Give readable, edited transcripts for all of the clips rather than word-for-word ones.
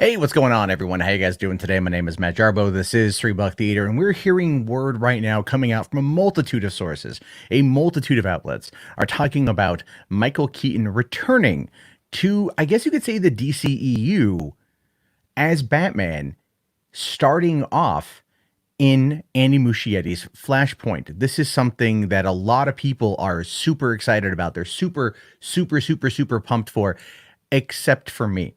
Hey, what's going on, everyone? How you guys doing today? My name is Matt Jarbo. This is $3 Theater, and we're hearing word right now coming out from a multitude of sources, a multitude of outlets are talking about Micheal Keaton returning to, I guess you could say, the DCEU as Batman, starting off in Andy Muschietti's Flashpoint. This is something that a lot of people are super excited about. They're super pumped for, except for me.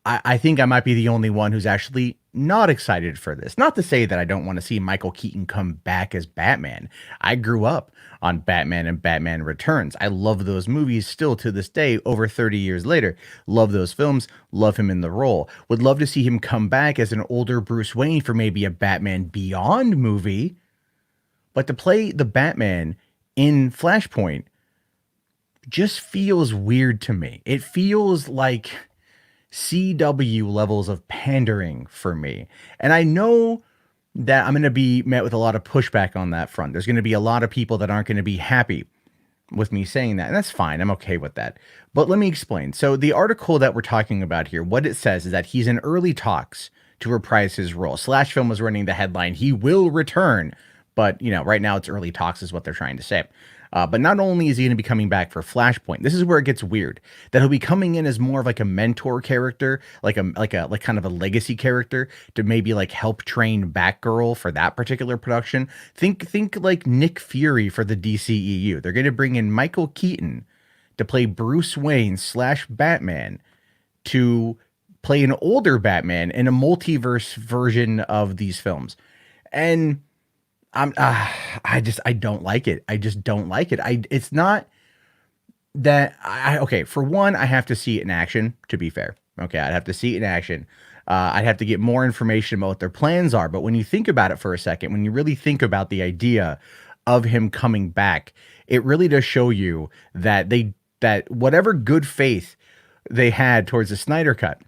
I think I might be the only one who's actually not excited for this. Not to say that I don't want to see Micheal Keaton come back as Batman. I grew up on Batman and Batman Returns. I love those movies still to this day, over 30 years later. Love those films, love him in the role. Would love to see him come back as an older Bruce Wayne for maybe a Batman Beyond movie. But to play the Batman in Flashpoint just feels weird to me. It feels like CW levels of pandering for me. And I know that I'm going to be met with a lot of pushback on that front. There's going to be a lot of people that aren't going to be happy with me saying that. And that's fine. I'm okay with that. But let me explain. So the article that we're talking about here, what it says is that he's in early talks to reprise his role. Slash Film was running the headline, "He will return." But, right now it's early talks is what they're trying to say. But not only is he going to be coming back for Flashpoint, this is where it gets weird. That he'll be coming in as more of like a mentor character, like kind of a legacy character to maybe like help train Batgirl for that particular production. Think like Nick Fury for the DCEU. They're going to bring in Micheal Keaton to play Bruce Wayne / Batman, to play an older Batman in a multiverse version of these films. And I don't like it. I just don't like it. It's not that okay, for one, I have to see it in action, to be fair. Okay, I'd have to see it in action. I'd have to get more information about what their plans are. But when you think about it for a second, when you really think about the idea of him coming back, it really does show you that that whatever good faith they had towards the Snyder Cut,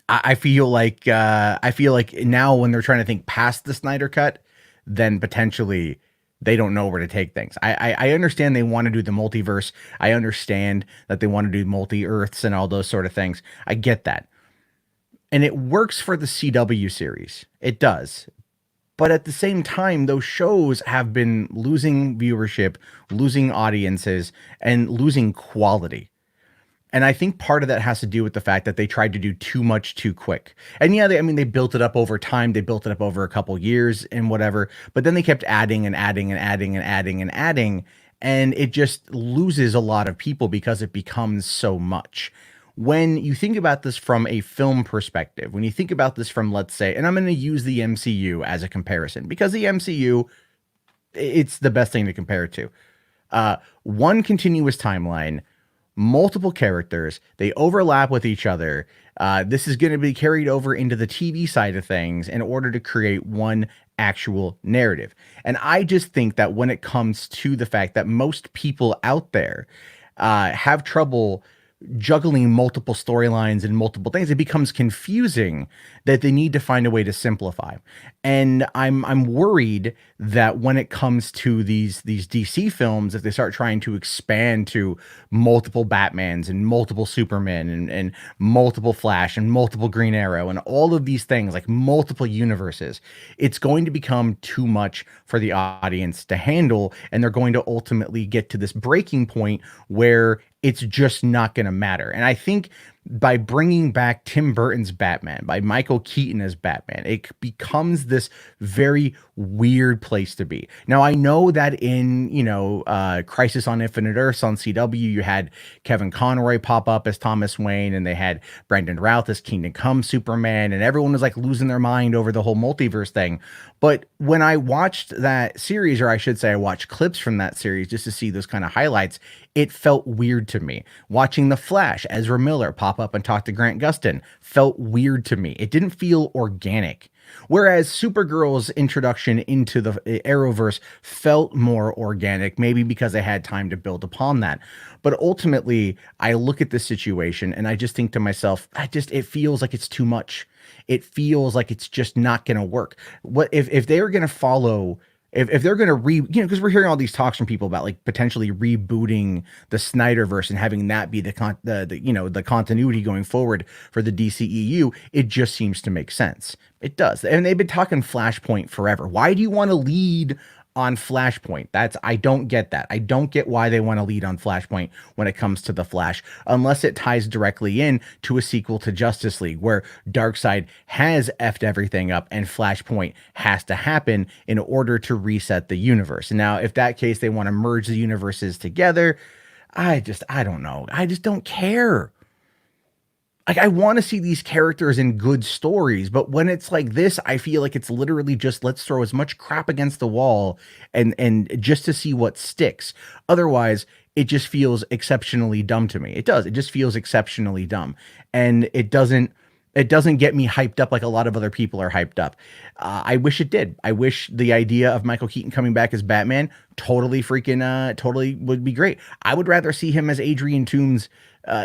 I feel like now when they're trying to think past the Snyder Cut, then potentially they don't know where to take things. I understand they want to do the multiverse. I understand that they want to do multi-Earths and all those sort of things. I get that. And it works for the CW series. It does. But at the same time, those shows have been losing viewership, losing audiences, and losing quality. And I think part of that has to do with the fact that they tried to do too much too quick. And yeah, they built it up over time. They built it up over a couple years and whatever. But then they kept adding and adding and adding and adding and adding. And it just loses a lot of people because it becomes so much. When you think about this from a film perspective, when you think about this from, let's say, and I'm going to use the MCU as a comparison because the MCU, it's the best thing to compare it to. One continuous timeline, multiple characters, they overlap with each other. This is going to be carried over into the TV side of things in order to create one actual narrative. And I just think that when it comes to the fact that most people out there have trouble juggling multiple storylines and multiple things, it becomes confusing that they need to find a way to simplify. And I'm worried that when it comes to these DC films, if they start trying to expand to multiple Batmans and multiple Supermen and multiple Flash and multiple Green Arrow and all of these things, like multiple universes, it's going to become too much for the audience to handle. And they're going to ultimately get to this breaking point where it's just not going to matter. And I think by bringing back Tim Burton's Batman, by Micheal Keaton as Batman, it becomes this very weird place to be. Now, I know that in, Crisis on Infinite Earths on CW, you had Kevin Conroy pop up as Thomas Wayne, and they had Brandon Routh as Kingdom Come Superman, and everyone was like losing their mind over the whole multiverse thing. But when I watched that series, or I should say I watched clips from that series just to see those kind of highlights, it felt weird to me. Watching The Flash, Ezra Miller pop up and talk to Grant Gustin felt weird to me. It didn't feel organic. Whereas Supergirl's introduction into the Arrowverse felt more organic, maybe because they had time to build upon that. But ultimately, I look at this situation and I just think to myself, it feels like it's too much. It feels like it's just not going to work. What if they are going to follow if they're going to because we're hearing all these talks from people about like potentially rebooting the Snyderverse and having that be the continuity going forward for the DCEU, it just seems to make sense. It does. And they've been talking Flashpoint forever. Why do you want to lead on Flashpoint? I don't get that. I don't get why they want to lead on Flashpoint when it comes to the Flash, unless it ties directly in to a sequel to Justice League where Darkseid has effed everything up and Flashpoint has to happen in order to reset the universe. And now, if that case, they want to merge the universes together, I don't know. I just don't care. Like, I want to see these characters in good stories, but when it's like this, I feel like it's literally just let's throw as much crap against the wall and just to see what sticks. Otherwise, it just feels exceptionally dumb to me. It does. It just feels exceptionally dumb, and it doesn't get me hyped up like a lot of other people are hyped up. I wish it did. I wish the idea of Michael Keaton coming back as Batman totally would be great. I would rather see him as Adrian Toomes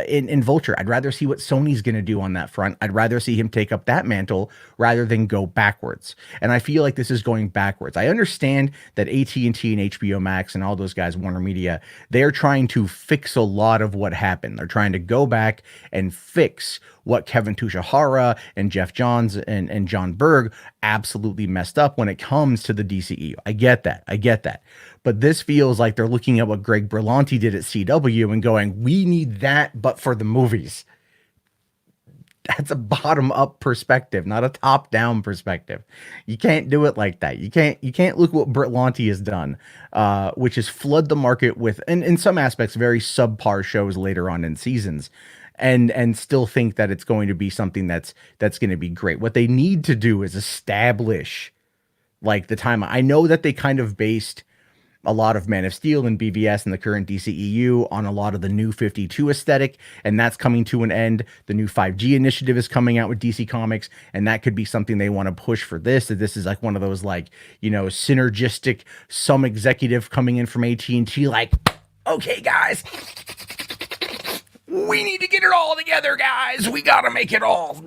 in Vulture. I'd rather see what Sony's going to do on that front. I'd rather see him take up that mantle rather than go backwards. And I feel like this is going backwards. I understand that AT&T and HBO Max and all those guys, WarnerMedia, they're trying to fix a lot of what happened. They're trying to go back and fix what Kevin Tushihara and Jeff Johns and John Berg absolutely messed up when it comes to the DCEU. I get that. But this feels like they're looking at what Greg Berlanti did at CW and going, we need that, but for the movies. That's a bottom-up perspective, not a top-down perspective. You can't do it like that. You can't look what Berlanti has done, which is flood the market with, and in some aspects, very subpar shows later on in seasons, and still think that it's going to be something that's going to be great. What they need to do is establish like the time. I know that they kind of based a lot of Man of Steel and BVS and the current DCEU on a lot of the new 52 aesthetic, and that's coming to an end. The new 5G initiative is coming out with DC Comics, and that could be something they want to push for this. That this is like one of those synergistic, some executive coming in from AT&T like, okay guys, we need to get it all together, guys. We got to make it all.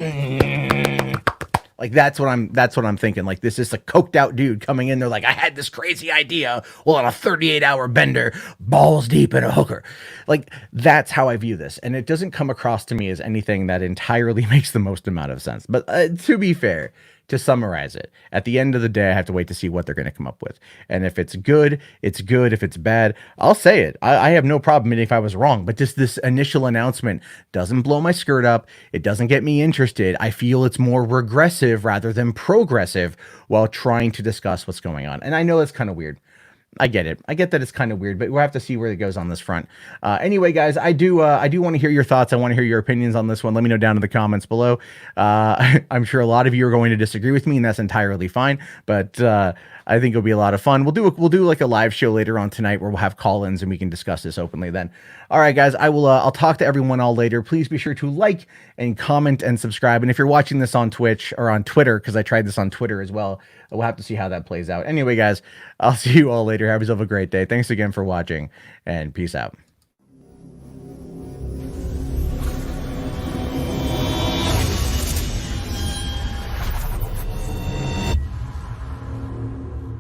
Like that's what I'm thinking. Like this is a coked out dude coming in there like, I had this crazy idea while on a 38-hour bender, balls deep in a hooker. Like that's how I view this. And it doesn't come across to me as anything that entirely makes the most amount of sense. But to be fair, to summarize it, at the end of the day, I have to wait to see what they're going to come up with. And if it's good, it's good. If it's bad, I'll say it. I have no problem if I was wrong, but just this initial announcement doesn't blow my skirt up. It doesn't get me interested. I feel it's more regressive rather than progressive while trying to discuss what's going on. And I know it's kind of weird. I get it. I get that it's kind of weird, but we'll have to see where it goes on this front. Anyway, guys, I do want to hear your thoughts. I want to hear your opinions on this one. Let me know down in the comments below. I'm sure a lot of you are going to disagree with me, and that's entirely fine. But I think it'll be a lot of fun. We'll do like a live show later on tonight where we'll have call-ins and we can discuss this openly then. All right, guys, I'll talk to everyone all later. Please be sure to like and comment and subscribe. And if you're watching this on Twitch or on Twitter, because I tried this on Twitter as well, we'll have to see how that plays out. Anyway, guys, I'll see you all later. Have yourself a great day. Thanks again for watching, and peace out.